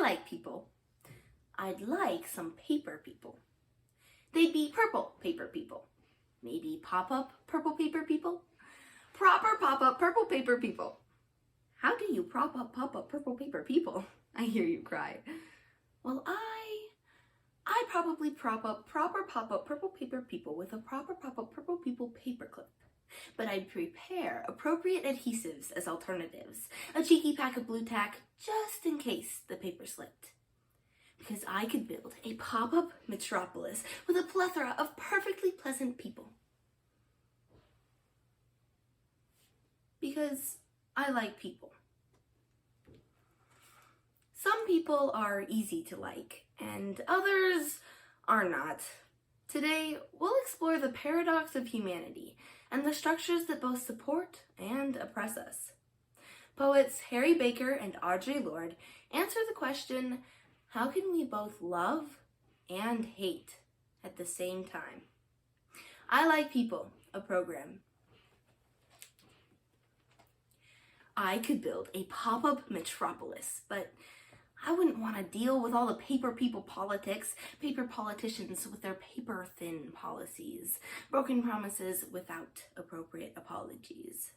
like people. I'd like some paper people. They'd be purple paper people. Maybe pop-up purple paper people. Proper pop-up purple paper people. How do you pop-up purple paper people? I hear you cry. Well, I'd probably prop up proper pop-up purple paper people with a proper pop-up purple people paperclip. But I'd prepare appropriate adhesives as alternatives, a cheeky pack of blue tack just in case the paper slipped. Because I could build a pop-up metropolis with a plethora of perfectly pleasant people. Because I like people. Some people are easy to like, and others are not. Today, we'll explore the paradox of humanity and the structures that both support and oppress us. Poets Harry Baker and Audre Lorde answer the question, how can we both love and hate at the same time? I Like People, a program. I could build a pop-up metropolis, but I wouldn't want to deal with all the paper people politics, paper politicians with their paper-thin policies, broken promises without appropriate apologies.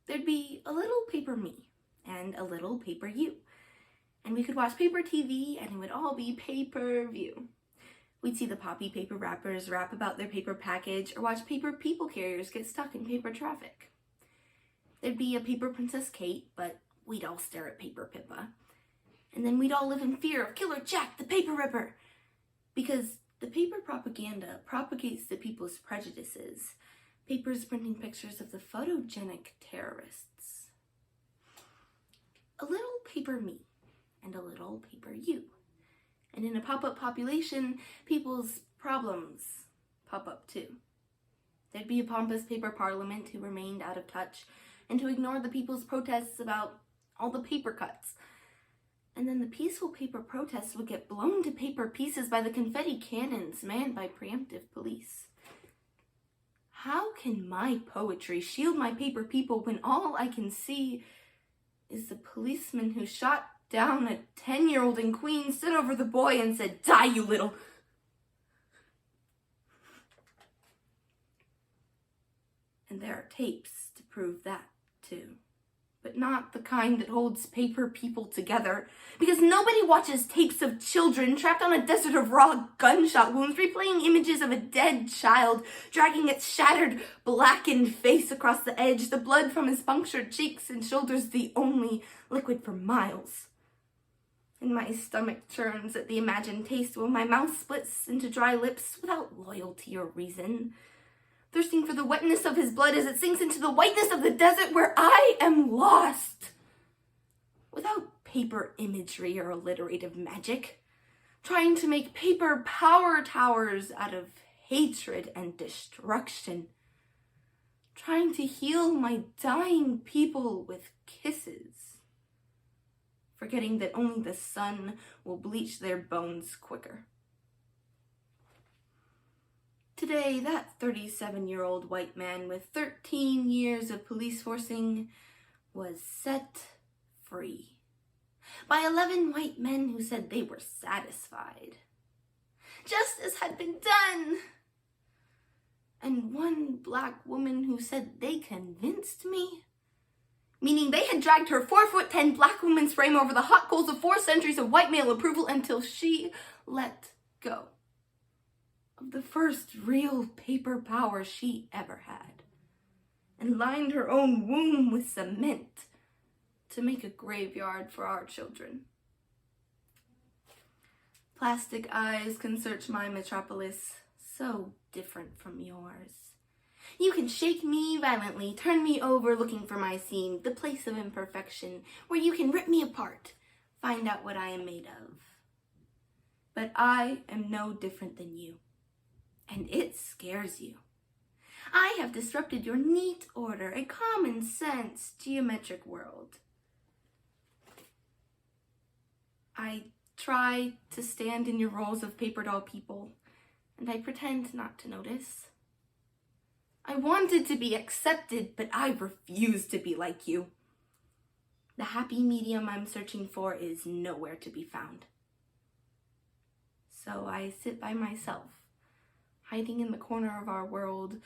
There'd be a little paper me and a little paper you, and we could watch paper TV and it would all be pay-per-view. We'd see the poppy paper rappers rap about their paper package or watch paper people carriers get stuck in paper traffic. There'd be a paper Princess Kate, but we'd all stare at paper Pippa. And then we'd all live in fear of Killer Jack, the paper ripper. Because the paper propaganda propagates the people's prejudices. Papers printing pictures of the photogenic terrorists. A little paper me and a little paper you. And in a pop-up population, people's problems pop up too. There'd be a pompous paper parliament who remained out of touch and who ignored the people's protests about all the paper cuts. And then the peaceful paper protests would get blown to paper pieces by the confetti cannons manned by preemptive police. How can my poetry shield my paper people when all I can see is the policeman who shot down a 10-year-old in Queens, stood over the boy and said, "Die, you little..." And there are tapes to prove that, too. But not the kind that holds paper people together. Because nobody watches tapes of children trapped on a desert of raw gunshot wounds, replaying images of a dead child, dragging its shattered, blackened face across the edge, the blood from his punctured cheeks and shoulders the only liquid for miles. And my stomach churns at the imagined taste while my mouth splits into dry lips without loyalty or reason. Thirsting for the wetness of his blood as it sinks into the whiteness of the desert where I am lost. Without paper imagery or alliterative magic, trying to make paper power towers out of hatred and destruction, trying to heal my dying people with kisses, forgetting that only the sun will bleach their bones quicker. Today, that 37-year-old white man with 13 years of police forcing was set free by 11 white men who said they were satisfied. Justice had been done. And one black woman who said they convinced me, meaning they had dragged her 4'10" black woman's frame over the hot coals of 4 centuries of white male approval until she let go of the first real paper power she ever had, and lined her own womb with cement to make a graveyard for our children. Plastic eyes can search my metropolis, so different from yours. You can shake me violently, turn me over looking for my seam, the place of imperfection, where you can rip me apart, find out what I am made of. But I am no different than you. And it scares you. I have disrupted your neat order, a common sense, geometric world. I try to stand in your roles of paper doll people, and I pretend not to notice. I wanted to be accepted, but I refuse to be like you. The happy medium I'm searching for is nowhere to be found. So I sit by myself, hiding in the corner of our world,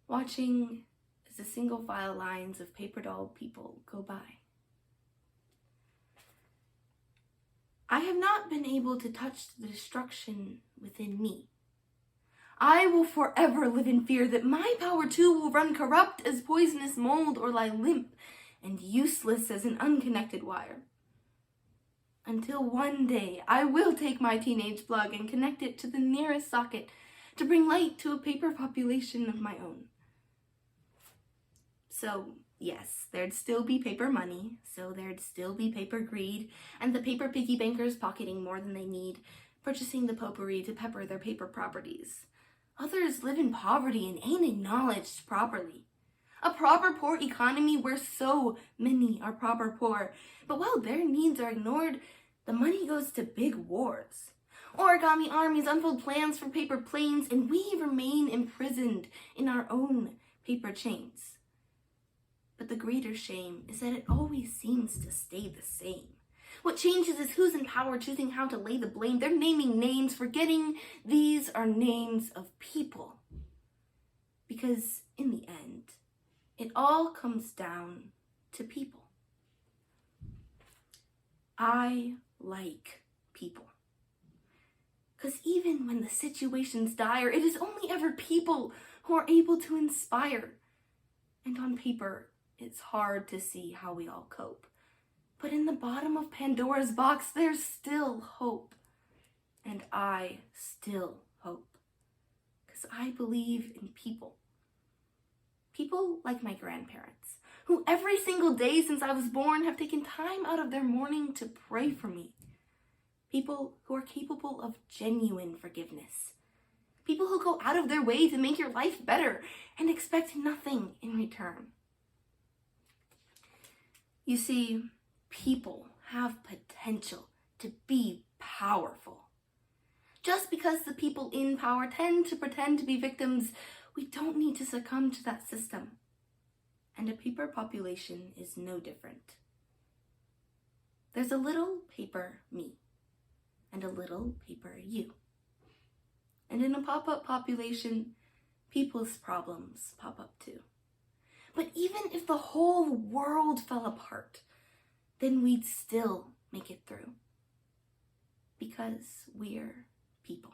watching as the single file lines of paper doll people go by. I have not been able to touch the destruction within me. I will forever live in fear that my power too will run corrupt as poisonous mold or lie limp and useless as an unconnected wire. Until one day I will take my teenage plug and connect it to the nearest socket to bring light to a paper population of my own. So yes, there'd still be paper money, so there'd still be paper greed, and the paper piggy bankers pocketing more than they need, purchasing the potpourri to pepper their paper properties. Others live in poverty and ain't acknowledged properly. A proper poor economy where so many are proper poor, but while their needs are ignored, the money goes to big wars. Origami armies unfold plans for paper planes, and we remain imprisoned in our own paper chains. But the greater shame is that it always seems to stay the same. What changes is who's in power choosing how to lay the blame. They're naming names, forgetting these are names of people. Because in the end, it all comes down to people. I like people. Because even when the situation's dire, it is only ever people who are able to inspire. And on paper, it's hard to see how we all cope. But in the bottom of Pandora's box, there's still hope. And I still hope. Because I believe in people. People like my grandparents, who every single day since I was born have taken time out of their morning to pray for me. People who are capable of genuine forgiveness. People who go out of their way to make your life better and expect nothing in return. You see, people have potential to be powerful. Just because the people in power tend to pretend to be victims, we don't need to succumb to that system. And a paper population is no different. There's a little paper me, and a little paper you. And in a pop-up population, people's problems pop up too. But even if the whole world fell apart, then we'd still make it through. Because we're people.